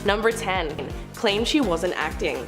Number 10. Claimed she wasn't acting.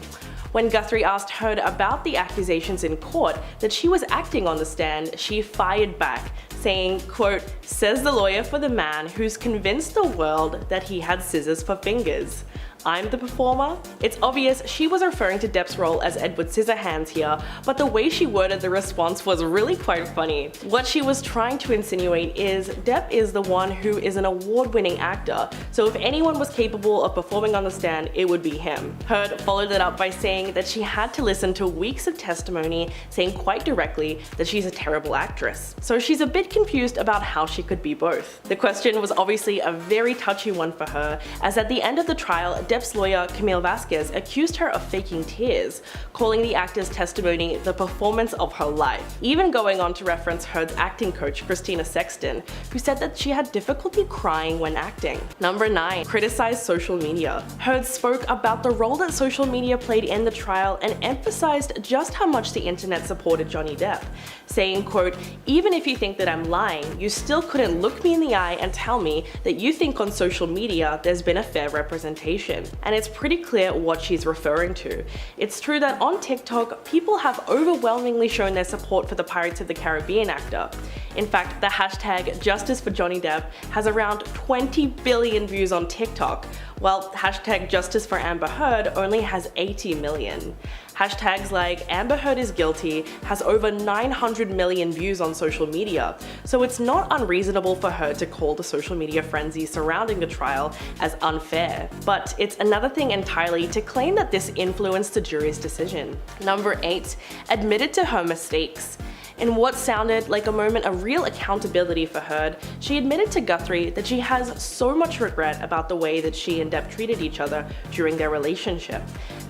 When Guthrie asked Heard about the accusations in court that she was acting on the stand, she fired back, saying, quote, "Says the lawyer for the man who's convinced the world that he had scissors for fingers. I'm the performer?" It's obvious she was referring to Depp's role as Edward Scissorhands here, but the way she worded the response was really quite funny. What she was trying to insinuate is Depp is the one who is an award-winning actor, so if anyone was capable of performing on the stand, it would be him. Heard followed it up by saying that she had to listen to weeks of testimony saying quite directly that she's a terrible actress. So she's a bit confused about how she could be both. The question was obviously a very touchy one for her, as at the end of the trial, Depp's lawyer Camille Vasquez accused her of faking tears, calling the actor's testimony the performance of her life, even going on to reference Heard's acting coach Christina Sexton, who said that she had difficulty crying when acting. Number 9. Criticized social media. Heard spoke about the role that social media played in the trial and emphasized just how much the internet supported Johnny Depp, saying, quote, "Even if you think that I'm lying, you still couldn't look me in the eye and tell me that you think on social media there's been a fair representation." And it's pretty clear what she's referring to. It's true that on TikTok, people have overwhelmingly shown their support for the Pirates of the Caribbean actor. In fact, the hashtag Justice for Johnny Depp has around 20 billion views on TikTok, while hashtag Justice for Amber Heard only has 80 million. Hashtags like Amber Heard is guilty has over 900 million views on social media, so it's not unreasonable for her to call the social media frenzy surrounding the trial as unfair. But it's another thing entirely to claim that this influenced the jury's decision. Number 8. Admitted to her mistakes. In what sounded like a moment of real accountability for Heard, she admitted to Guthrie that she has so much regret about the way that she and Depp treated each other during their relationship,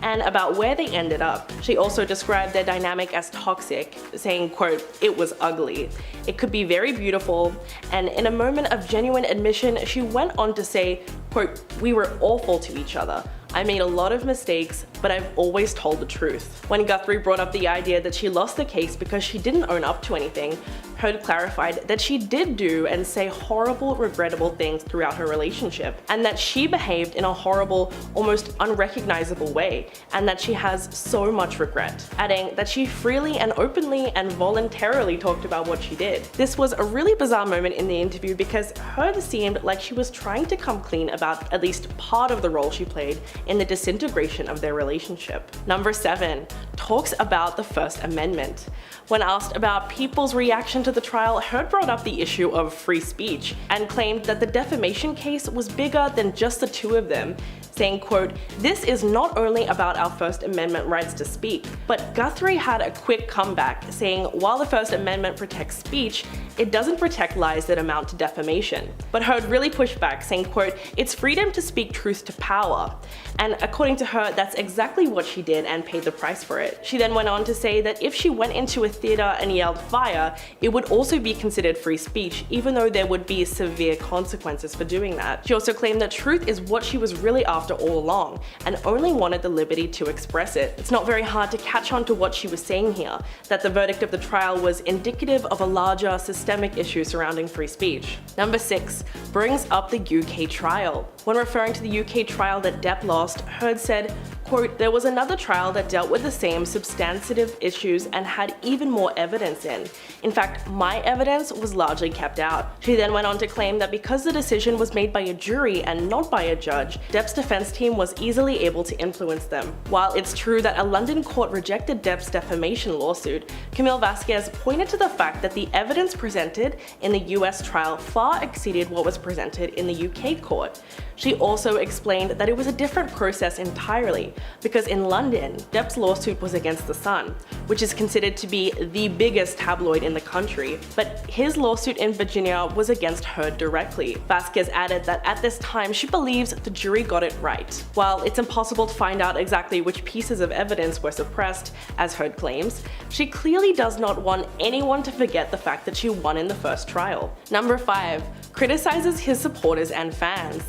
and about where they ended up. She also described their dynamic as toxic, saying, quote, "It was ugly. It could be very beautiful," and in a moment of genuine admission, she went on to say, quote, "We were awful to each other. I made a lot of mistakes, but I've always told the truth." When Guthrie brought up the idea that she lost the case because she didn't own up to anything, Heard clarified that she did do and say horrible, regrettable things throughout her relationship, and that she behaved in a horrible, almost unrecognizable way, and that she has so much regret, adding that she freely and openly and voluntarily talked about what she did. This was a really bizarre moment in the interview because Heard seemed like she was trying to come clean about at least part of the role she played in the disintegration of their relationship. Number 7. Talks about the First Amendment. When asked about people's reaction to the trial, Heard brought up the issue of free speech and claimed that the defamation case was bigger than just the two of them, saying, quote, "This is not only about our First Amendment rights to speak." But Guthrie had a quick comeback, saying while the First Amendment protects speech, it doesn't protect lies that amount to defamation. But Heard really pushed back, saying, quote, "It's freedom to speak truth to power." And according to her, that's exactly what she did and paid the price for it. She then went on to say that if she went into a theater and yelled fire, it would also be considered free speech, even though there would be severe consequences for doing that. She also claimed that truth is what she was really after all along, and only wanted the liberty to express it. It's not very hard to catch on to what she was saying here, that the verdict of the trial was indicative of a larger systemic issue surrounding free speech. Number 6. Brings up the UK trial. When referring to the UK trial that Depp lost, Heard said, quote, "There was another trial that dealt with the same substantive issues and had even more evidence in. In fact, my evidence was largely kept out." She then went on to claim that because the decision was made by a jury and not by a judge, Depp's defense team was easily able to influence them. While it's true that a London court rejected Depp's defamation lawsuit, Camille Vasquez pointed to the fact that the evidence presented in the US trial far exceeded what was presented in the UK court. She also explained that it was a different process entirely, because in London, Depp's lawsuit was against The Sun, which is considered to be the biggest tabloid in the country, but his lawsuit in Virginia was against Heard directly. Vasquez added that at this time she believes the jury got it right. While it's impossible to find out exactly which pieces of evidence were suppressed, as Heard claims, she clearly does not want anyone to forget the fact that she won in the first trial. Number 5. Criticizes his supporters and fans.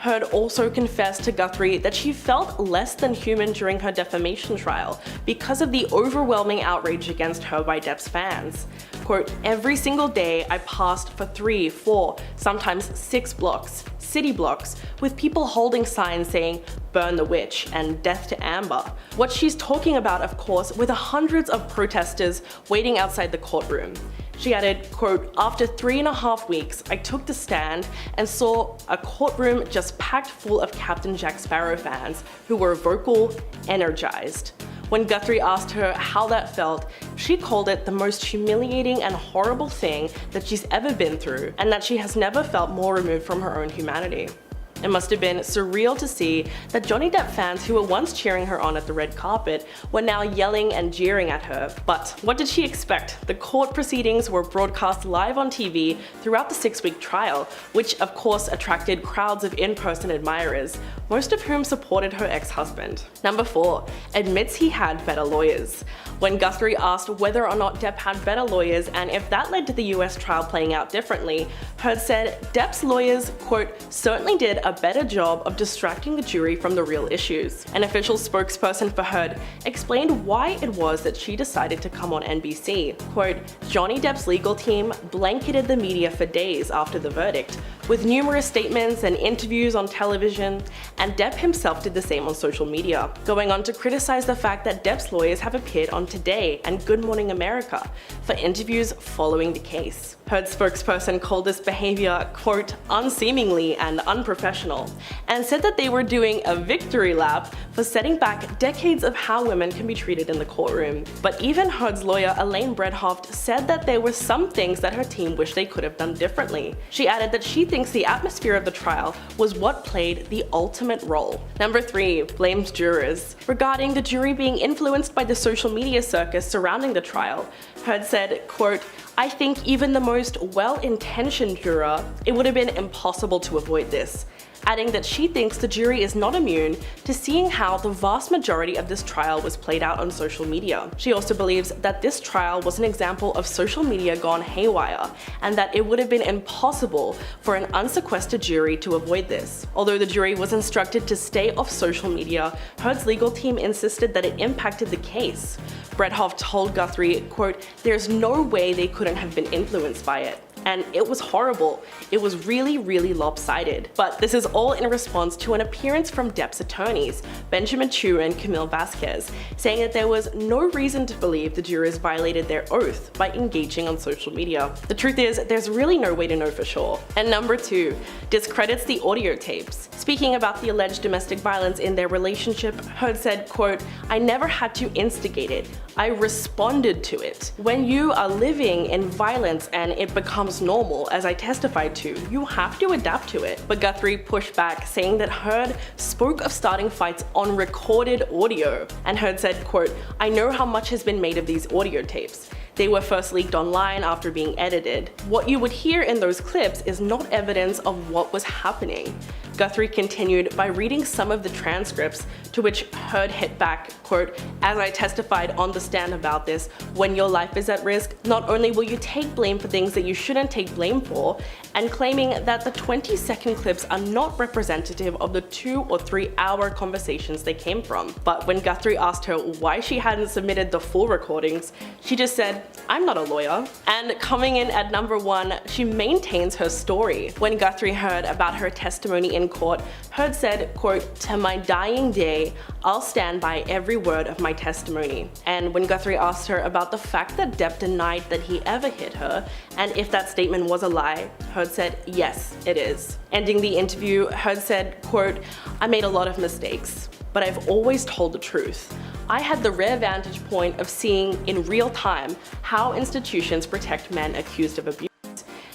Heard also confessed to Guthrie that she felt less than human during her defamation trial because of the overwhelming outrage against her by Depp's fans. Quote, "Every single day I passed for 3, 4, sometimes 6 blocks, city blocks, with people holding signs saying, 'Burn the witch' and 'Death to Amber.'" What she's talking about, of course, were the hundreds of protesters waiting outside the courtroom. She added, quote, "After 3.5 weeks, I took the stand and saw a courtroom just packed full of Captain Jack Sparrow fans who were vocal, energized." When Guthrie asked her how that felt, she called it the most humiliating and horrible thing that she's ever been through, and that she has never felt more removed from her own humanity. It must have been surreal to see that Johnny Depp fans who were once cheering her on at the red carpet were now yelling and jeering at her. But what did she expect? The court proceedings were broadcast live on TV throughout the 6-week trial, which of course attracted crowds of in-person admirers, most of whom supported her ex-husband. Number 4, admits he had better lawyers. When Guthrie asked whether or not Depp had better lawyers and if that led to the US trial playing out differently, Heard said Depp's lawyers, quote, "certainly did a better job of distracting the jury from the real issues." An official spokesperson for Heard explained why it was that she decided to come on NBC. Quote, "Johnny Depp's legal team blanketed the media for days after the verdict, with numerous statements and interviews on television, and Depp himself did the same on social media, going on to criticize the fact that Depp's lawyers have appeared on Today and Good Morning America for interviews following the case." Heard's spokesperson called this behavior, quote, "unseemingly and unprofessional," and said that they were doing a victory lap for setting back decades of how women can be treated in the courtroom. But even Heard's lawyer Elaine Bredhoft said that there were some things that her team wished they could have done differently. She added that she thinks the atmosphere of the trial was what played the ultimate role. Number 3, blames jurors. Regarding the jury being influenced by the social media circus surrounding the trial, Heard said, quote, "I think even the most well-intentioned juror, it would have been impossible to avoid this," adding that she thinks the jury is not immune to seeing how the vast majority of this trial was played out on social media. She also believes that this trial was an example of social media gone haywire, and that it would have been impossible for an unsequestered jury to avoid this. Although the jury was instructed to stay off social media, Heard's legal team insisted that it impacted the case. Bredhoft told Guthrie, quote, "There's no way they couldn't have been influenced by it. And it was horrible. It was really, really lopsided." But this is all in response to an appearance from Depp's attorneys, Benjamin Chu and Camille Vasquez, saying that there was no reason to believe the jurors violated their oath by engaging on social media. The truth is, there's really no way to know for sure. And number 2, discredits the audio tapes. Speaking about the alleged domestic violence in their relationship, Heard said, quote, "I never had to instigate it. I responded to it. When you are living in violence and it becomes normal, as I testified to, you have to adapt to it." But Guthrie pushed back, saying that Heard spoke of starting fights on recorded audio. And Heard said, quote, "I know how much has been made of these audio tapes. They were first leaked online after being edited. What you would hear in those clips is not evidence of what was happening." Guthrie continued by reading some of the transcripts, to which Heard hit back, quote, "As I testified on the stand about this, when your life is at risk, not only will you take blame for things that you shouldn't take blame for," and claiming that the 20-second clips are not representative of the 2 or 3 hour conversations they came from. But when Guthrie asked her why she hadn't submitted the full recordings, she just said, "I'm not a lawyer." And coming in at number 1, she maintains her story. When Guthrie heard about her testimony in court, Heard said, quote, "To my dying day, I'll stand by every word of my testimony." And when Guthrie asked her about the fact that Depp denied that he ever hit her, and if that statement was a lie, Heard said, "Yes, it is." Ending the interview, Heard said, quote, "I made a lot of mistakes, but I've always told the truth. I had the rare vantage point of seeing in real time how institutions protect men accused of abuse."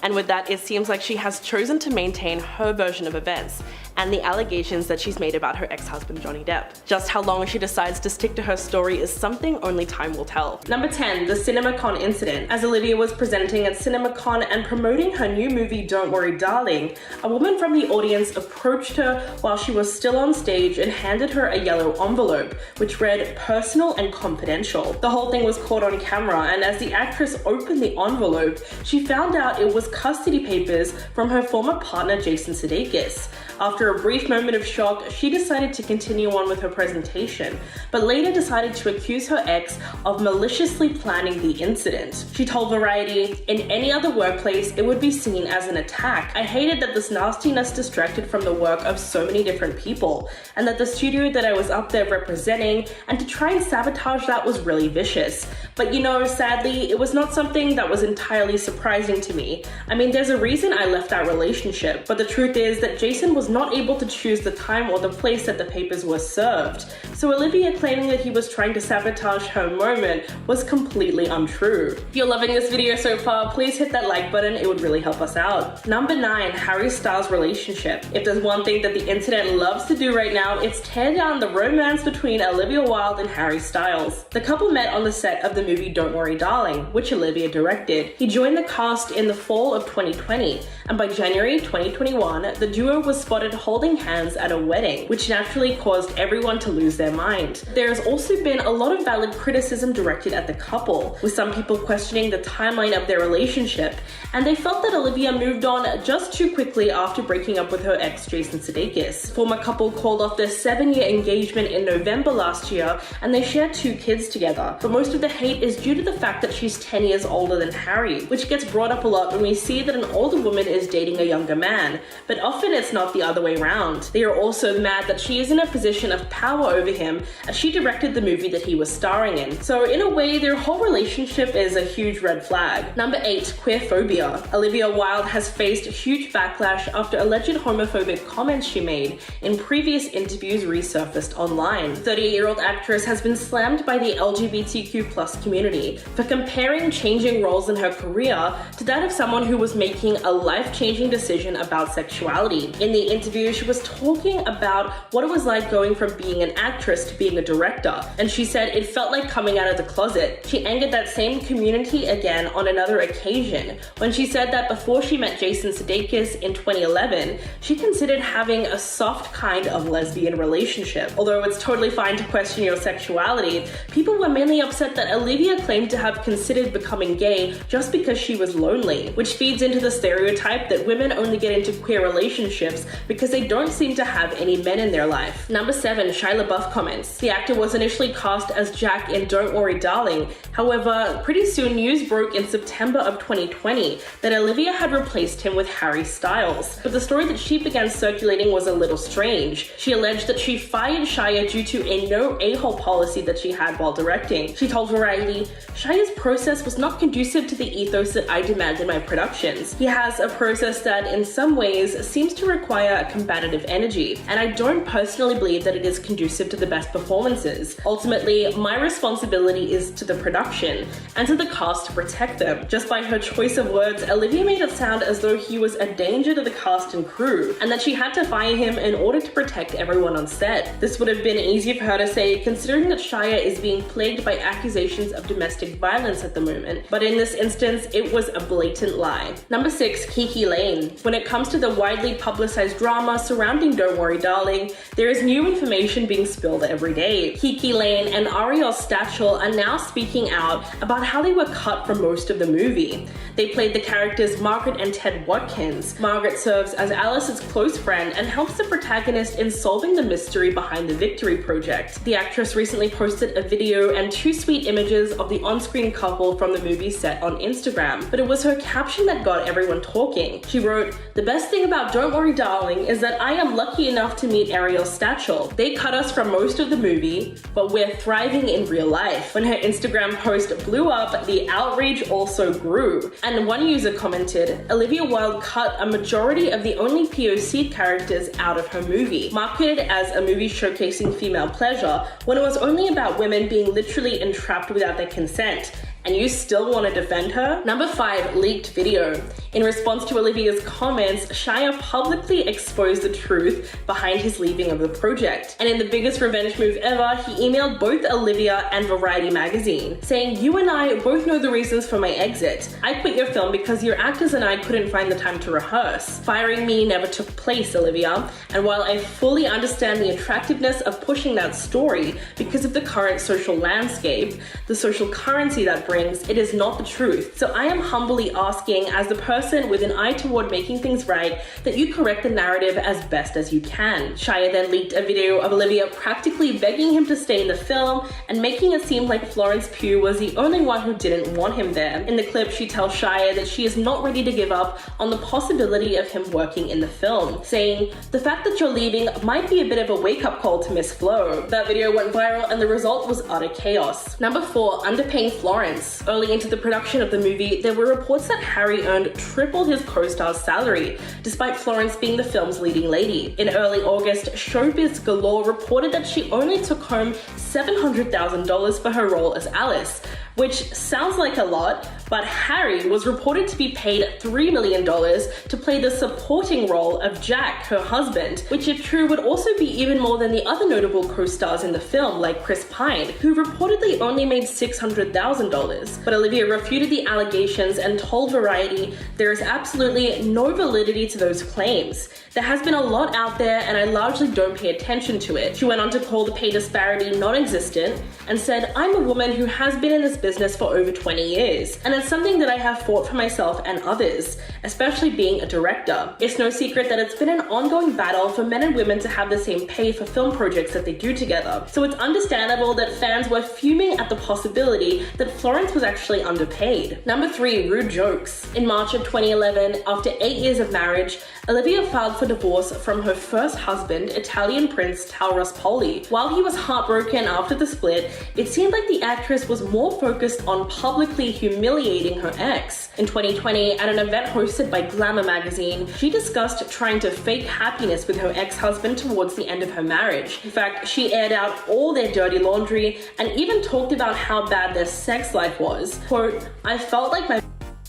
And with that, it seems like she has chosen to maintain her version of events and the allegations that she's made about her ex-husband Johnny Depp. Just how long she decides to stick to her story is something only time will tell. Number 10, the CinemaCon incident. As Olivia was presenting at CinemaCon and promoting her new movie Don't Worry Darling, a woman from the audience approached her while she was still on stage and handed her a yellow envelope, which read "personal and confidential." The whole thing was caught on camera, and as the actress opened the envelope, she found out it was custody papers from her former partner Jason Sudeikis. After a brief moment of shock, she decided to continue on with her presentation, but later decided to accuse her ex of maliciously planning the incident. She told Variety, "In any other workplace, it would be seen as an attack. I hated that this nastiness distracted from the work of so many different people, and that the studio that I was up there representing, and to try and sabotage that was really vicious. But you know, sadly, it was not something that was entirely surprising to me. I mean, there's a reason I left that relationship, but the truth is that Jason was not able to choose the time or the place that the papers were served." So Olivia claiming that he was trying to sabotage her moment was completely untrue. If you're loving this video so far, please hit that like button, it would really help us out. Number 9, Harry Styles' relationship. If there's one thing that the internet loves to do right now, it's tear down the romance between Olivia Wilde and Harry Styles. The couple met on the set of the movie Don't Worry Darling, which Olivia directed. He joined the cast in the fall of 2020, and by January 2021, the duo was spotted holding hands at a wedding, which naturally caused everyone to lose their mind. There has also been a lot of valid criticism directed at the couple, with some people questioning the timeline of their relationship, and they felt that Olivia moved on just too quickly after breaking up with her ex Jason Sudeikis. Former couple called off their 7-year engagement in November last year, and they share 2 kids together. But most of the hate is due to the fact that she's 10 years older than Harry, which gets brought up a lot when we see that an older woman is dating a younger man, but often it's not the other way around. They are also mad that she is in a position of power over him, as she directed the movie that he was starring in. So in a way, their whole relationship is a huge red flag. Number 8, queerphobia. Olivia Wilde has faced huge backlash after alleged homophobic comments she made in previous interviews resurfaced online. The 38-year-old actress has been slammed by the LGBTQ+ community for comparing changing roles in her career to that of someone who was making a life-changing decision about sexuality. In the interview, she was talking about what it was like going from being an actress to being a director, and she said it felt like coming out of the closet. She angered that same community again on another occasion, when she said that before she met Jason Sudeikis in 2011, she considered having a soft kind of lesbian relationship. Although it's totally fine to question your sexuality, people were mainly upset that Olivia claimed to have considered becoming gay just because she was lonely, which feeds into the stereotype that women only get into queer relationships because they don't seem to have any men in their life. Number 7, Shia LaBeouf comments. The actor was initially cast as Jack in Don't Worry Darling. However, pretty soon news broke in September of 2020 that Olivia had replaced him with Harry Styles. But the story that she began circulating was a little strange. She alleged that she fired Shia due to a no a-hole policy that she had while directing. She told Variety, "Shia's process was not conducive to the ethos that I demand in my productions. He has a process that in some ways seems to require a combative energy, and I don't personally believe that it is conducive to the best performances. Ultimately, my responsibility is to the production and to the cast to protect them." Just by her choice of words, Olivia made it sound as though he was a danger to the cast and crew, and that she had to fire him in order to protect everyone on set. This would have been easier for her to say, considering that Shia is being plagued by accusations of domestic violence at the moment, but in this instance, it was a blatant lie. Number 6, Kiki Lane. When it comes to the widely publicized drama surrounding Don't Worry Darling, there is new information being spilled every day. Kiki Lane and Ariel Stachel are now speaking out about how they were cut from most of the movie. They played the characters Margaret and Ted Watkins. Margaret serves as Alice's close friend and helps the protagonist in solving the mystery behind the Victory Project. The actress recently posted a video and 2 sweet images of the on-screen couple from the movie set on Instagram, but it was her caption that got everyone talking. She wrote, "The best thing about Don't Worry Darling is that I am lucky enough to meet Ariel Stachel. They cut us from most of the movie, but we're thriving in real life." When her Instagram post blew up, the outrage also grew. And one user commented, "Olivia Wilde cut a majority of the only POC characters out of her movie, marketed as a movie showcasing female pleasure, when it was only about women being literally entrapped without their consent. And you still want to defend her?" Number 5, leaked video. In response to Olivia's comments, Shia publicly exposed the truth behind his leaving of the project. And in the biggest revenge move ever, he emailed both Olivia and Variety magazine, saying, "You and I both know the reasons for my exit. I quit your film because your actors and I couldn't find the time to rehearse. Firing me never took place, Olivia. And while I fully understand the attractiveness of pushing that story because of the current social landscape, the social currency that brings rings, it is not the truth. So I am humbly asking, as the person with an eye toward making things right, that you correct the narrative as best as you can. Shia then leaked a video of Olivia practically begging him to stay in the film and making it seem like Florence Pugh was the only one who didn't want him there. In the clip, she tells Shia that she is not ready to give up on the possibility of him working in the film, saying, "The fact that you're leaving might be a bit of a wake-up call to Miss Flo." That video went viral and the result was utter chaos. Number 4, underpaying Florence. Early into the production of the movie, there were reports that Harry earned triple his co-star's salary, despite Florence being the film's leading lady. In early August, Showbiz Galore reported that she only took home $700,000 for her role as Alice, which sounds like a lot, but Harry was reported to be paid $3 million to play the supporting role of Jack, her husband, which if true would also be even more than the other notable co-stars in the film, like Chris Pine, who reportedly only made $600,000. But Olivia refuted the allegations and told Variety there is absolutely no validity to those claims. There has been a lot out there and I largely don't pay attention to it. She went on to call the pay disparity non-existent and said, "I'm a woman who has been in this business for over 20 years, and it's something that I have fought for myself and others, especially being a director. It's no secret that it's been an ongoing battle for men and women to have the same pay for film projects that they do together, so it's understandable that fans were fuming at the possibility that Florence was actually underpaid." Number 3, rude jokes. In March of 2011, after 8 years of marriage, Olivia filed for divorce from her first husband, Italian Prince Taurus Poli. While he was heartbroken after the split, it seemed like the actress was more focused on publicly humiliating her ex. In 2020, at an event hosted by Glamour magazine, she discussed trying to fake happiness with her ex-husband towards the end of her marriage. In fact, she aired out all their dirty laundry and even talked about how bad their sex life was. Quote, "I felt like my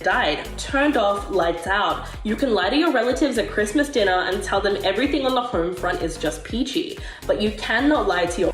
died, turned off, lights out. You can lie to your relatives at Christmas dinner and tell them everything on the home front is just peachy, but you cannot lie to your..."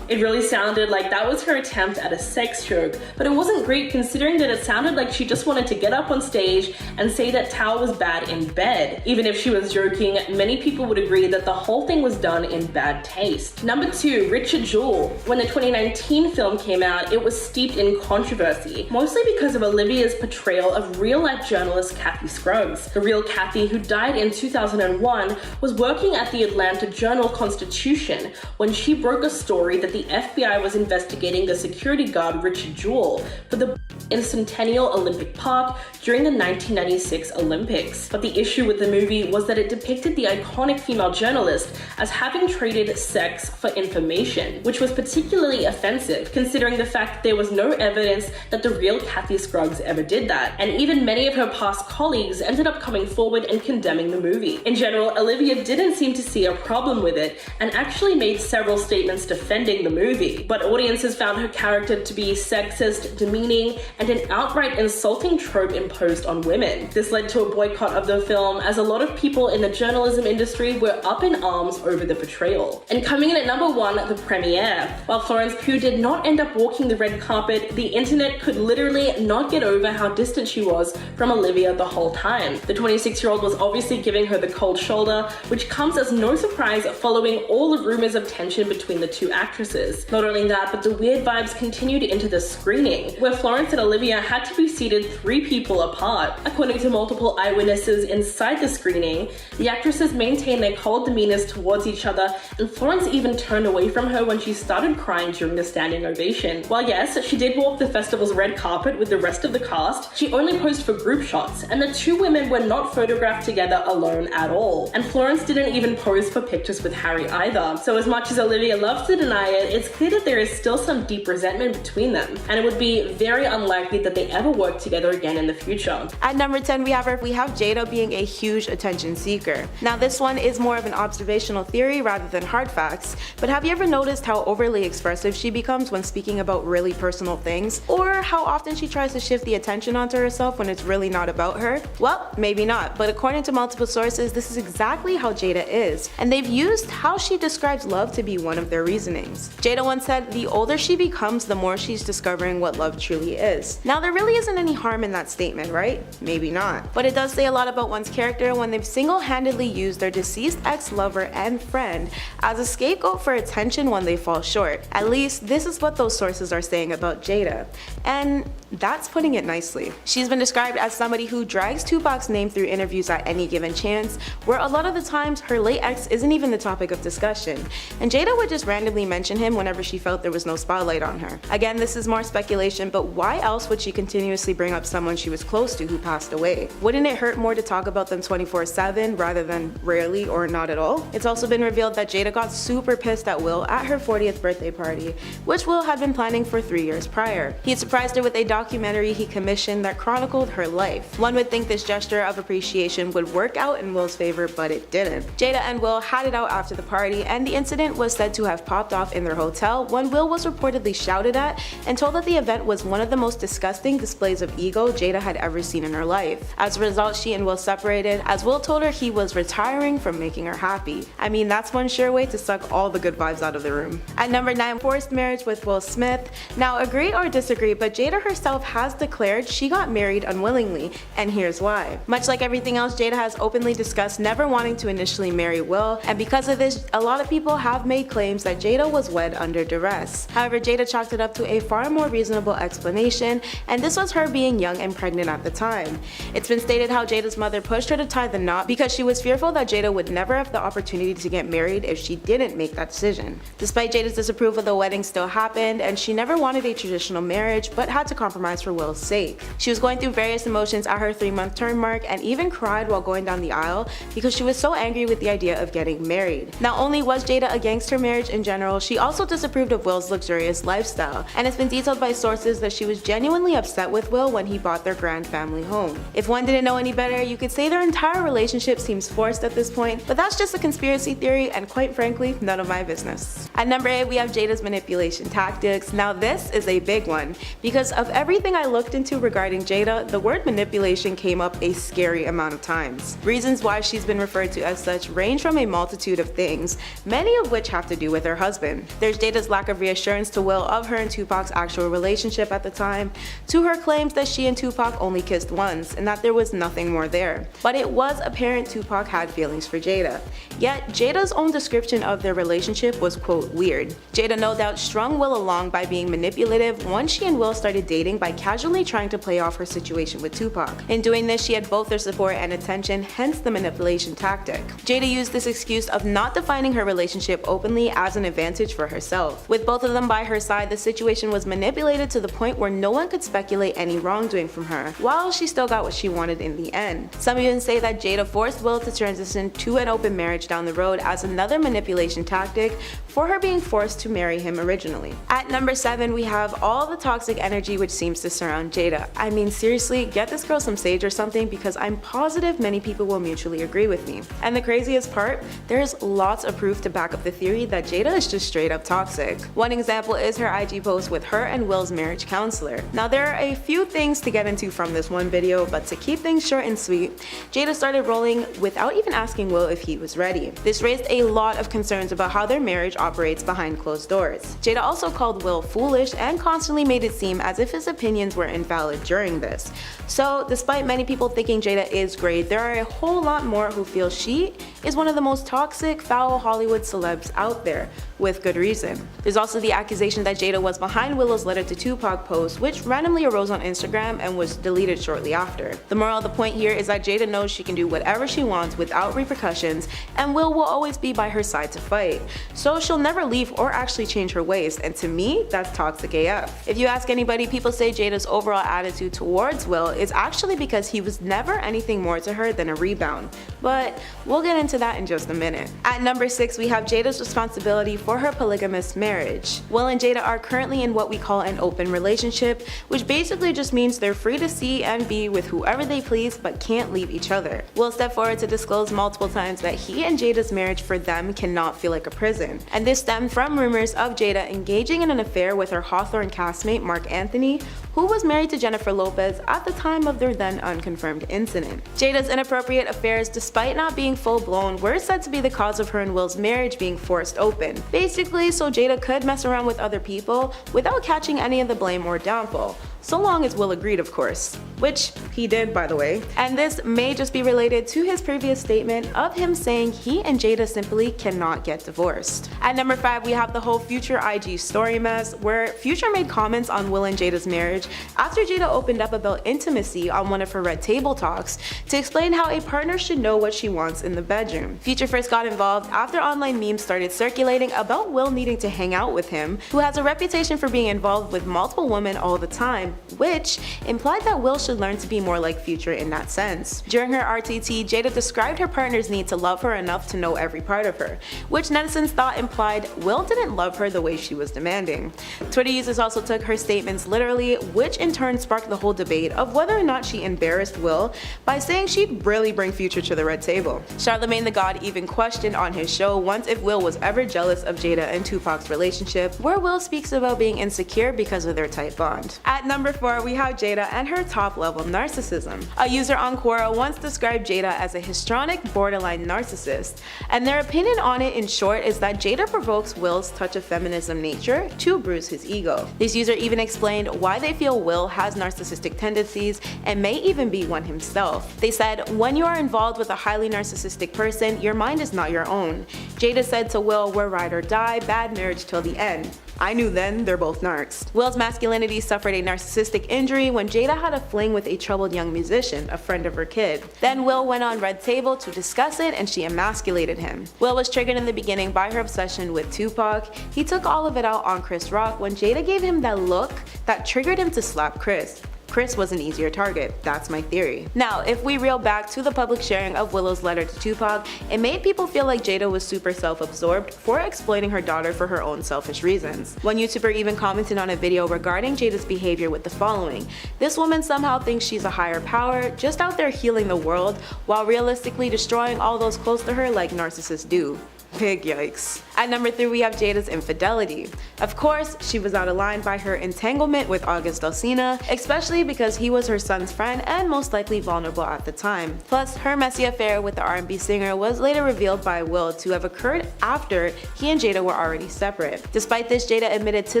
It really sounded like that was her attempt at a sex joke, but it wasn't great considering that it sounded like she just wanted to get up on stage and say that Tao was bad in bed. Even if she was joking, many people would agree that the whole thing was done in bad taste. Number 2, Richard Jewell. When the 2019 film came out, it was steeped in controversy, mostly because of Olivia's portrayal of real-life journalist Kathy Scruggs. The real Kathy, who died in 2001, was working at the Atlanta Journal-Constitution when she broke a story that the FBI was investigating the security guard Richard Jewell for the in Centennial Olympic Park during the 1996 Olympics. But the issue with the movie was that it depicted the iconic female journalist as having traded sex for information, which was particularly offensive considering the fact that there was no evidence that the real Kathy Scruggs ever did that, and even many of her past colleagues ended up coming forward and condemning the movie. In general, Olivia didn't seem to see a problem with it and actually made several statements defending the movie, but audiences found her character to be sexist, demeaning, and an outright insulting trope imposed on women. This led to a boycott of the film, as a lot of people in the journalism industry were up in arms over the portrayal. And coming in at number 1, the premiere. While Florence Pugh did not end up walking the red carpet, the internet could literally not get over how distant she was from Olivia the whole time. The 26-year-old was obviously giving her the cold shoulder, which comes as no surprise following all the rumors of tension between the two actresses. Not only that, but the weird vibes continued into the screening, where Florence and Olivia had to be seated 3 people apart. According to multiple eyewitnesses inside the screening, the actresses maintained their cold demeanors towards each other, and Florence even turned away from her when she started crying during the standing ovation. While yes, she did walk the festival's red carpet with the rest of the cast, she only posed for group shots, and the 2 women were not photographed together alone at all. And Florence didn't even pose for pictures with Harry either. So as much as Olivia loves to deny it, it's clear that there is still some deep resentment between them, and it would be very unlikely that they ever work together again in the future. At number 10, we have Jada being a huge attention seeker. Now this one is more of an observational theory rather than hard facts, but have you ever noticed how overly expressive she becomes when speaking about really personal things? Or how often she tries to shift the attention onto herself when it's really not about her? Well, maybe not, but according to multiple sources, this is exactly how Jada is, and they've used how she describes love to be one of their reasonings. Jada once said, "The older she becomes, the more she's discovering what love truly is." years. Now there really isn't any harm in that statement, right? Maybe not. But it does say a lot about one's character when they've single-handedly used their deceased ex-lover and friend as a scapegoat for attention when they fall short. At least this is what those sources are saying about Jada. And that's putting it nicely. She's been described as somebody who drags Tupac's name through interviews at any given chance, where a lot of the times her late ex isn't even the topic of discussion, and Jada would just randomly mention him whenever she felt there was no spotlight on her. Again, this is more speculation, but why else would she continuously bring up someone she was close to who passed away? Wouldn't it hurt more to talk about them 24/7 rather than rarely or not at all? It's also been revealed that Jada got super pissed at Will at her 40th birthday party, which Will had been planning for 3 years prior. He had surprised her with a documentary he commissioned that chronicled her life. One would think this gesture of appreciation would work out in Will's favor, but it didn't. Jada and Will had it out after the party, and the incident was said to have popped off in their hotel when Will was reportedly shouted at and told that the event was one of the most disgusting displays of ego Jada had ever seen in her life. As a result, she and Will separated, as Will told her he was retiring from making her happy. I mean, that's one sure way to suck all the good vibes out of the room. At number 9, forced marriage with Will Smith. Now, agree or disagree, but Jada herself has declared she got married unwillingly, and here's why. Much like everything else, Jada has openly discussed never wanting to initially marry Will, and because of this, a lot of people have made claims that Jada was wed under duress. However, Jada chalked it up to a far more reasonable explanation, and this was her being young and pregnant at the time. It's been stated how Jada's mother pushed her to tie the knot because she was fearful that Jada would never have the opportunity to get married if she didn't make that decision. Despite Jada's disapproval, the wedding still happened, and she never wanted a traditional marriage but had to compromise for Will's sake. She was going through various emotions at her 3-month term mark and even cried while going down the aisle because she was so angry with the idea of getting married. Not only was Jada against her marriage in general, she also disapproved of Will's luxurious lifestyle, and it's been detailed by sources that she was genuinely upset with Will when he bought their grand family home. If one didn't know any better, you could say their entire relationship seems forced at this point, but that's just a conspiracy theory and quite frankly, none of my business. At number 8, we have Jada's manipulation tactics. Now this is a big one. Because of everything I looked into regarding Jada, the word manipulation came up a scary amount of times. Reasons why she's been referred to as such range from a multitude of things, many of which have to do with her husband. There's Jada's lack of reassurance to Will of her and Tupac's actual relationship at the time, to her claims that she and Tupac only kissed once and that there was nothing more there. But it was apparent Tupac had feelings for Jada. Yet, Jada's own description of their relationship was quote weird. Jada no doubt strung Will along by being manipulative once she and Will started dating by casually trying to play off her situation with Tupac. In doing this, she had both their support and attention, hence the manipulation tactic. Jada used this excuse of not defining her relationship openly as an advantage for herself. With both of them by her side, the situation was manipulated to the point where no one could speculate any wrongdoing from her, while she still got what she wanted in the end. Some even say that Jada forced Will to transition to an open marriage down the road as another manipulation tactic for her being forced to marry him originally. At number 7, we have all the toxic energy which seems to surround Jada. I mean, seriously, get this girl some sage or something, because I'm positive many people will mutually agree with me. And the craziest part, there's lots of proof to back up the theory that Jada is just straight up toxic. One example is her IG post with her and Will's marriage counselor. Now there are a few things to get into from this one video, but to keep things short and sweet, Jada started rolling without even asking Will if he was ready. This raised a lot of concerns about how their marriage operates behind closed doors. Jada also called Will foolish and constantly made it seem as if his opinions were invalid during this. So despite many people thinking Jada is great, there are a whole lot more who feel she is one of the most toxic, foul Hollywood celebs out there, with good reason. There's also the accusation that Jada was behind Willow's letter to Tupac post, which randomly arose on Instagram and was deleted shortly after. The moral of the point here is that Jada knows she can do whatever she wants without repercussions, and Will always be by her side to fight. So she'll never leave or actually change her ways, and to me, that's toxic AF. If you ask anybody, people say Jada's overall attitude towards Will is actually because he was never anything more to her than a rebound, but we'll get into that in just a minute. At number 6, we have Jada's responsibility for her polygamous marriage. Will and Jada are currently in what we call an open relationship, which basically just means they're free to see and be with whoever they please but can't leave each other. Will stepped forward to disclose multiple times that he and Jada's marriage for them cannot feel like a prison, and this stemmed from rumors of Jada engaging in an affair with her Hawthorne castmate Mark Anthony, who was married to Jennifer Lopez at the time of their then unconfirmed incident. Jada's inappropriate affairs, despite not being full-blown, were said to be the cause of her and Will's marriage being forced open, basically so Jada could mess around with other people without catching any of the blame or downfall. so long as Will agreed, of course. Which he did, by the way. And this may just be related to his previous statement of him saying he and Jada simply cannot get divorced. At number 5, we have the whole Future IG story mess, where Future made comments on Will and Jada's marriage after Jada opened up about intimacy on one of her Red Table talks to explain how a partner should know what she wants in the bedroom. Future first got involved after online memes started circulating about Will needing to hang out with him, who has a reputation for being involved with multiple women all the time, which implied that Will should learn to be more like Future in that sense. During her RTT, Jada described her partner's need to love her enough to know every part of her, which netizens thought implied Will didn't love her the way she was demanding. Twitter users also took her statements literally, which in turn sparked the whole debate of whether or not she embarrassed Will by saying she'd really bring Future to the Red Table. Charlemagne the God even questioned on his show once if Will was ever jealous of Jada and Tupac's relationship, where Will speaks about being insecure because of their tight bond. At number 4, we have Jada and her top-level narcissism. A user on Quora once described Jada as a histrionic, borderline narcissist, and their opinion on it in short is that Jada provokes Will's touch of feminism nature to bruise his ego. This user even explained why they feel Will has narcissistic tendencies and may even be one himself. They said, when you are involved with a highly narcissistic person, your mind is not your own. Jada said to Will, we're ride or die, bad marriage till the end. I knew then, they're both narcs. Will's masculinity suffered a narcissistic injury when Jada had a fling with a troubled young musician, a friend of her kid. Then Will went on Red Table to discuss it and she emasculated him. Will was triggered in the beginning by her obsession with Tupac. He took all of it out on Chris Rock when Jada gave him that look that triggered him to slap Chris. Chris was an easier target, that's my theory. Now, if we reel back to the public sharing of Willow's letter to Tupac, it made people feel like Jada was super self-absorbed for exploiting her daughter for her own selfish reasons. One YouTuber even commented on a video regarding Jada's behavior with the following: this woman somehow thinks she's a higher power, just out there healing the world, while realistically destroying all those close to her like narcissists do. Big yikes. At number 3, we have Jada's infidelity. Of course, she was out of line by her entanglement with August Alsina, especially because he was her son's friend and most likely vulnerable at the time. Plus, her messy affair with the R&B singer was later revealed by Will to have occurred after he and Jada were already separate. Despite this, Jada admitted to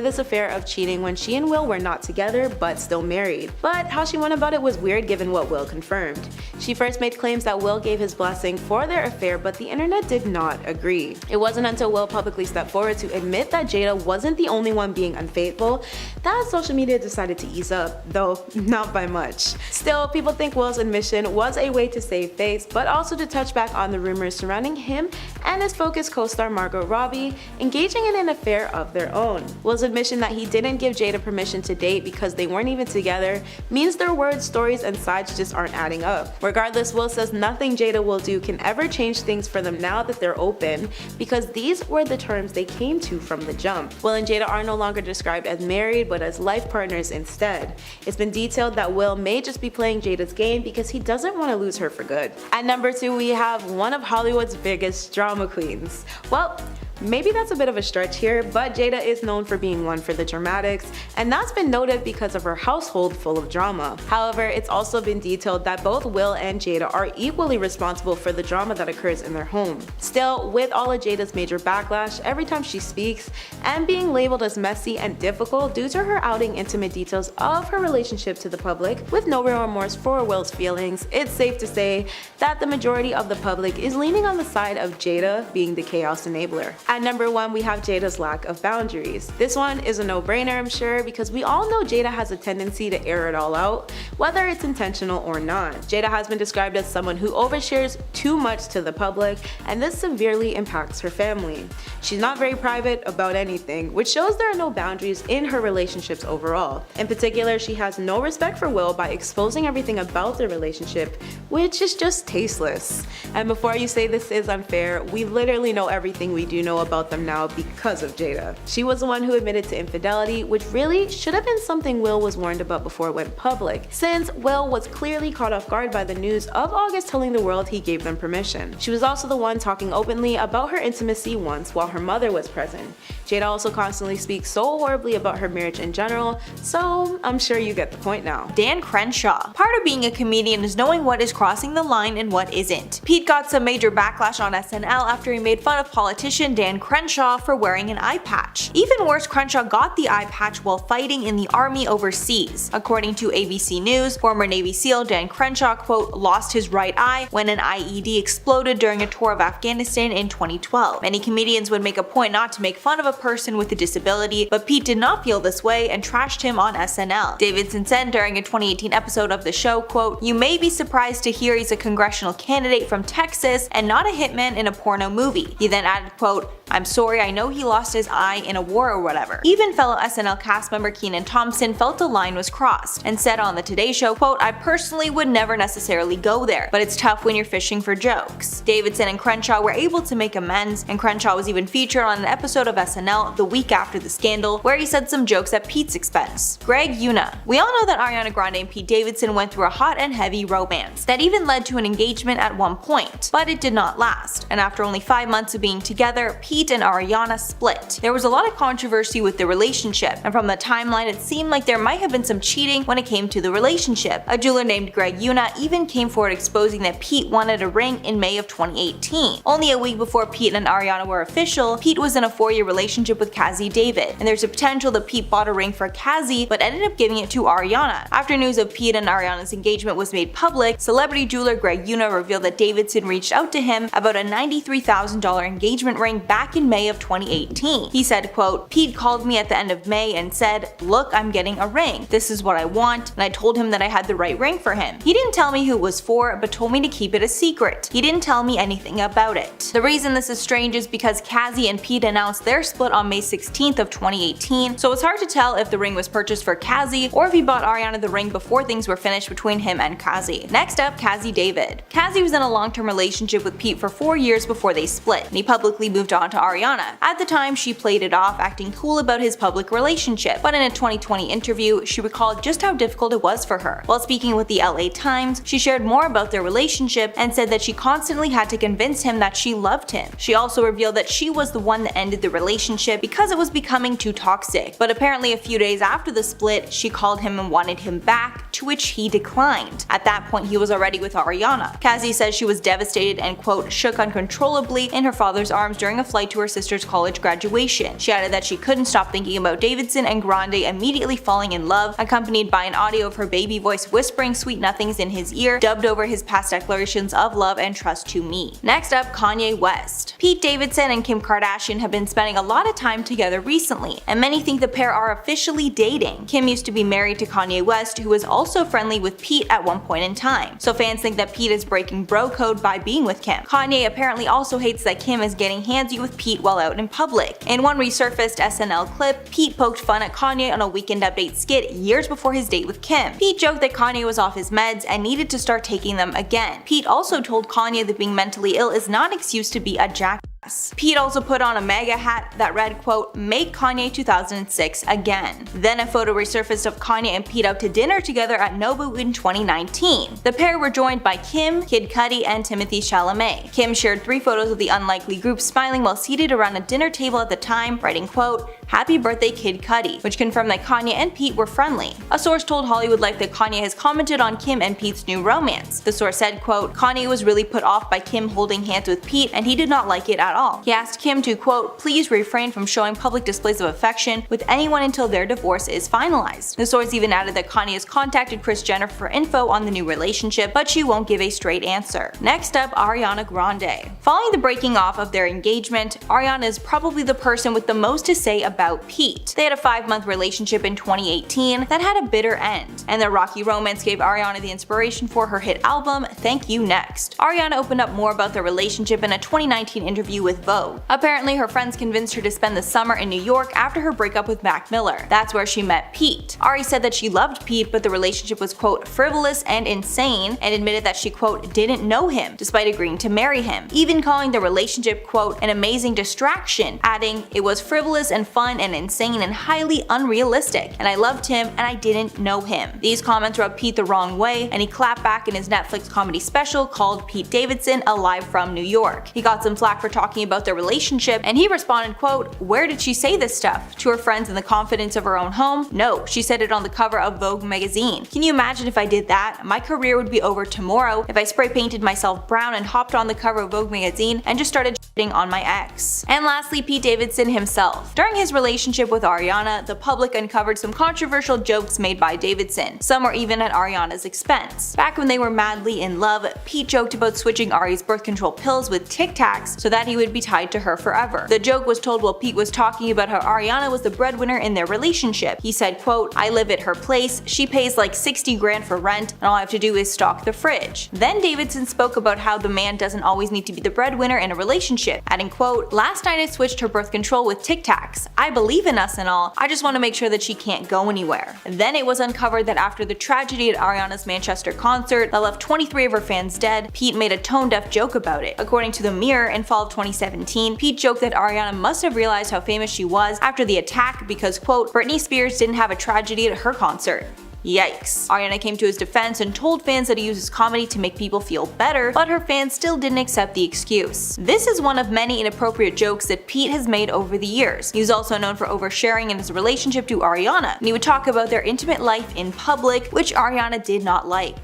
this affair of cheating when she and Will were not together but still married. But how she went about it was weird given what Will confirmed. She first made claims that Will gave his blessing for their affair, but the internet did not agree. It wasn't until Will publicly stepped forward to admit that Jada wasn't the only one being unfaithful that social media decided to ease up, though not by much. Still, people think Will's admission was a way to save face, but also to touch back on the rumors surrounding him and his Focus co-star Margot Robbie engaging in an affair of their own. Will's admission that he didn't give Jada permission to date because they weren't even together means their words, stories, and sides just aren't adding up. Regardless, Will says nothing Jada will do can ever change things for them now that they're open, because these were the terms they came to from the jump. Will and Jada are no longer described as married but as life partners instead. It's been detailed that Will may just be playing Jada's game because he doesn't want to lose her for good. At number 2, we have one of Hollywood's biggest drama queens. Well, maybe that's a bit of a stretch here, but Jada is known for being one for the dramatics, and that's been noted because of her household full of drama. However, it's also been detailed that both Will and Jada are equally responsible for the drama that occurs in their home. Still, with all of Jada's major backlash every time she speaks, and being labeled as messy and difficult due to her outing intimate details of her relationship to the public with no real remorse for Will's feelings, it's safe to say that the majority of the public is leaning on the side of Jada being the chaos enabler. At number 1, we have Jada's lack of boundaries. This one is a no-brainer, I'm sure, because we all know Jada has a tendency to air it all out, whether it's intentional or not. Jada has been described as someone who overshares too much to the public, and this severely impacts her family. She's not very private about anything, which shows there are no boundaries in her relationships overall. In particular, she has no respect for Will by exposing everything about their relationship, which is just tasteless. And before you say this is unfair, we literally know everything we do know about them now because of Jada. She was the one who admitted to infidelity, which really should have been something Will was warned about before it went public, since Will was clearly caught off guard by the news of August telling the world he gave them permission. She was also the one talking openly about her intimacy once while her mother was present. Jada also constantly speaks so horribly about her marriage in general, so I'm sure you get the point now. Dan Crenshaw. Part of being a comedian is knowing what is crossing the line and what isn't. Pete got some major backlash on SNL after he made fun of politician Dan Dan Crenshaw for wearing an eye patch. Even worse, Crenshaw got the eye patch while fighting in the army overseas. According to ABC News, former Navy SEAL Dan Crenshaw, quote, lost his right eye when an IED exploded during a tour of Afghanistan in 2012. Many comedians would make a point not to make fun of a person with a disability, but Pete did not feel this way and trashed him on SNL. Davidson said during a 2018 episode of the show, quote, you may be surprised to hear he's a congressional candidate from Texas and not a hitman in a porno movie. He then added, quote, I'm sorry, I know he lost his eye in a war or whatever. Even fellow SNL cast member Kenan Thompson felt the line was crossed and said on the Today Show, quote, I personally would never necessarily go there, but it's tough when you're fishing for jokes. Davidson and Crenshaw were able to make amends, and Crenshaw was even featured on an episode of SNL the week after the scandal, where he said some jokes at Pete's expense. Greg Yuna. We all know that Ariana Grande and Pete Davidson went through a hot and heavy romance that even led to an engagement at one point, but it did not last, and after only 5 months of being together, Pete and Ariana split. There was a lot of controversy with the relationship, and from the timeline it seemed like there might have been some cheating when it came to the relationship. A jeweler named Greg Yuna even came forward exposing that Pete wanted a ring in May of 2018. Only a week before Pete and Ariana were official, Pete was in a 4-year relationship with Cassie David, and there's a potential that Pete bought a ring for Cassie but ended up giving it to Ariana. After news of Pete and Ariana's engagement was made public, celebrity jeweler Greg Yuna revealed that Davidson reached out to him about a $93,000 engagement ring back in May of 2018. He said, quote, Pete called me at the end of May and said, look, I'm getting a ring. This is what I want, and I told him that I had the right ring for him. He didn't tell me who it was for, but told me to keep it a secret. He didn't tell me anything about it. The reason this is strange is because Cassie and Pete announced their split on May 16th of 2018, so it's hard to tell if the ring was purchased for Cassie or if he bought Ariana the ring before things were finished between him and Cassie. Next up, Cassie David. Cassie was in a long-term relationship with Pete for 4 years before they split, and he publicly moved on to Ariana. At the time, she played it off, acting cool about his public relationship, but in a 2020 interview, she recalled just how difficult it was for her. While speaking with the LA Times, she shared more about their relationship and said that she constantly had to convince him that she loved him. She also revealed that she was the one that ended the relationship because it was becoming too toxic, but apparently a few days after the split, she called him and wanted him back, to which he declined. At that point, he was already with Ariana. Cassie says she was devastated and, quote, shook uncontrollably in her father's arms during a flight to her sister's college graduation. She added that she couldn't stop thinking about Davidson and Grande immediately falling in love, accompanied by an audio of her baby voice whispering sweet nothings in his ear, dubbed over his past declarations of love and trust to me. Next up, Kanye West. Pete Davidson and Kim Kardashian have been spending a lot of time together recently, and many think the pair are officially dating. Kim used to be married to Kanye West, who was also friendly with Pete at one point in time, so fans think that Pete is breaking bro code by being with Kim. Kanye apparently also hates that Kim is getting handsy with Pete while out in public. In one resurfaced SNL clip, Pete poked fun at Kanye on a Weekend Update skit years before his date with Kim. Pete joked that Kanye was off his meds and needed to start taking them again. Pete also told Kanye that being mentally ill is not an excuse to be a jackass. Pete also put on a MAGA hat that read, quote, make Kanye 2006 again. Then a photo resurfaced of Kanye and Pete out to dinner together at Nobu in 2019. The pair were joined by Kim, Kid Cudi, and Timothée Chalamet. Kim shared 3 photos of the unlikely group smiling while seated around a dinner table at the time, writing, quote, happy birthday Kid Cudi, which confirmed that Kanye and Pete were friendly. A source told Hollywood Life that Kanye has commented on Kim and Pete's new romance. The source said, quote, Kanye was really put off by Kim holding hands with Pete and he did not like it at all. He asked Kim to, quote, please refrain from showing public displays of affection with anyone until their divorce is finalized. The source even added that Kanye has contacted Kris Jenner for info on the new relationship, but she won't give a straight answer. Next up, Ariana Grande. Following the breaking off of their engagement, Ariana is probably the person with the most to say about Pete. They had a 5-month relationship in 2018 that had a bitter end, and their rocky romance gave Ariana the inspiration for her hit album, Thank You Next. Ariana opened up more about their relationship in a 2019 interview with Vogue. Apparently, her friends convinced her to spend the summer in New York after her breakup with Mac Miller. That's where she met Pete. Ari said that she loved Pete, but the relationship was, quote, frivolous and insane, and admitted that she, quote, didn't know him, despite agreeing to marry him, even calling the relationship, quote, an amazing distraction, adding, it was frivolous and fun fun and insane and highly unrealistic, and I loved him and I didn't know him. These comments rubbed Pete the wrong way, and he clapped back in his Netflix comedy special called Pete Davidson: A Live from New York. He got some flack for talking about their relationship, and he responded, quote, "Where did she say this stuff? To her friends in the confidence of her own home? No, she said it on the cover of Vogue magazine. Can you imagine if I did that? My career would be over tomorrow if I spray painted myself brown and hopped on the cover of Vogue magazine and just started shitting on my ex." And lastly, Pete Davidson himself. During his relationship with Ariana, the public uncovered some controversial jokes made by Davidson. Some were even at Ariana's expense. Back when they were madly in love, Pete joked about switching Ari's birth control pills with Tic Tacs so that he would be tied to her forever. The joke was told while Pete was talking about how Ariana was the breadwinner in their relationship. He said, quote, "I live at her place, she pays like 60 grand for rent, and all I have to do is stock the fridge." Then Davidson spoke about how the man doesn't always need to be the breadwinner in a relationship, adding, quote, "Last night I switched her birth control with Tic Tacs. I believe in us and all, I just want to make sure that she can't go anywhere." Then it was uncovered that after the tragedy at Ariana's Manchester concert that left 23 of her fans dead, Pete made a tone-deaf joke about it. According to The Mirror, in fall of 2017, Pete joked that Ariana must have realized how famous she was after the attack because, quote, "Britney Spears didn't have a tragedy at her concert." Yikes. Ariana came to his defense and told fans that he uses comedy to make people feel better, but her fans still didn't accept the excuse. This is one of many inappropriate jokes that Pete has made over the years. He was also known for oversharing in his relationship to Ariana, and he would talk about their intimate life in public, which Ariana did not like.